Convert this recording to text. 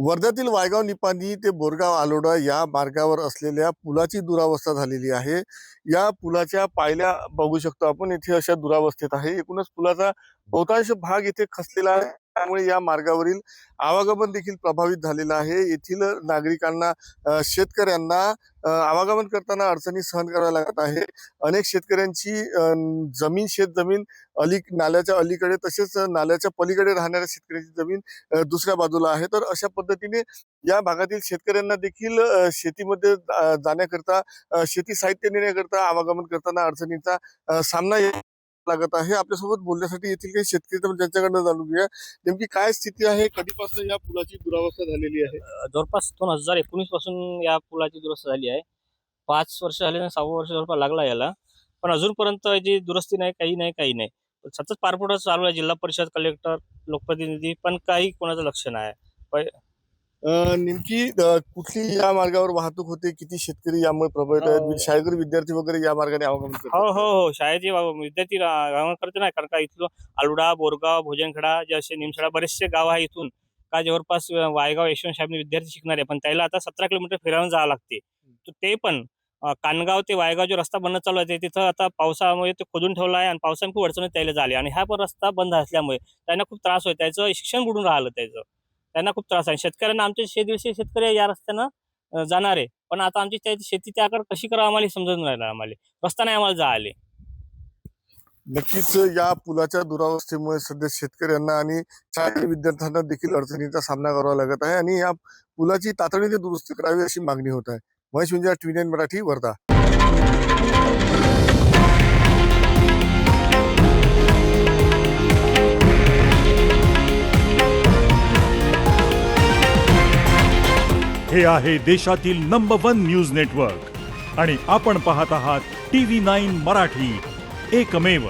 वर्ध्यातील वायगाव निपाणी ते बोरगाव आलोडा या मार्गावर असलेल्या पुलाची दुरावस्था झालेली आहे। या पुलाच्या पायऱ्या बघू शकतो आपण, इथे अशा दुरावस्थेत आहे। एकूणच पुलाचा बहुतांश भाग इथे खचलेला आहे, त्यामुळे या मार्गावरील आवागमन देखील प्रभावित झालेला आहे। येथील नागरिकांना शेतकऱ्यांना आवागमन करताना अडचणी सहन कराव्या लागत आहे। अनेक शेतकऱ्यांची जमीन शेतजमीन नाल्याच्या अलीकडे तसेच नाल्याच्या पलीकडे राहणाऱ्या शेतकऱ्यांची जमीन दुसऱ्या बाजूला आहे। तर अशा पद्धतीने या भागातील शेतकऱ्यांना देखील शेतीमध्ये जाण्याकरता शेती साहित्य नेण्याकरता आवागमन करताना अडचणींचा सामना लागत आहे। आपल्यासोबत बोलण्यासाठी येथील काही शेतकरी तर त्यांच्याकडनं जाणून घेऊया नेमकी काय स्थिती आहे, कधीपासून या पुलाची दुरावस्था झालेली आहे। जवळपास 2019 पासून या पुलाची दुरुस्ती झाली आहे। 5 वर्ष झाले ना, 6वं वर्ष जवळपास लागला याला, पण अजूनपर्यंत याची दुरुस्ती नाही, काही नाही। सतत पारपुढं चालू आहे, जिल्हा परिषद, कलेक्टर, लोकप्रतिनिधी, पण काही कोणाचं लक्ष नाही। नेमकी कुठली या मार्गावर वाहतूक होते, किती शेतकरी यामुळे प्रभावित आहेत, शाळकरी विद्यार्थी वगैरे या मार्गाने आवागमन करतात? हो, शाळेचे विद्यार्थी आगमन करते नाही, कारण का इथलं आलुडा, बोरगाव, भोजनखेडा जे असे निमसडा बरेचसे गाव आहे इथून का जवळपास वायगाव यशवंत साहेब विद्यार्थी शिकणार आहे, पण त्याला आता 17 किलोमीटर फिरावून जावं लागते। तर ते पण कानगाव ते वायगाव जो रस्ता बनत चालू आहे तिथं आता पावसामुळे ते खोदून ठेवला आहे आणि पावसाने खूप अडचणी त्याला झाली, आणि हा पण रस्ता बंद असल्यामुळे त्यांना खूप त्रास होतो, त्याचं शिक्षण बुडून राहिलं, त्यांना खूप त्रास आहे। शेतकऱ्यांना आमचे 100-150 शेतकरी या रस्त्यानं जाणार आहे, पण आता आमची त्याची शेती त्याकडे कशी करा आम्हाला समजून राहिलं, आम्हाला रस्ता नाही आम्हाला जायले। नक्कीच या पुलाच्या दुरावस्थेमुळे सध्या शेतकऱ्यांना आणि शाळकरी विद्यार्थ्यांना देखील अडचणींचा सामना करावा लागत आहे आणि या पुलाची तातडीने दुरुस्ती करावी अशी मागणी होत आहे। महेश विंजा, TVN मराठी, वर्धा। हे आहे देशातील नंबर 1 न्यूज नेटवर्क आणि आपण पाहत आहात TV9 मराठी, एकमेव।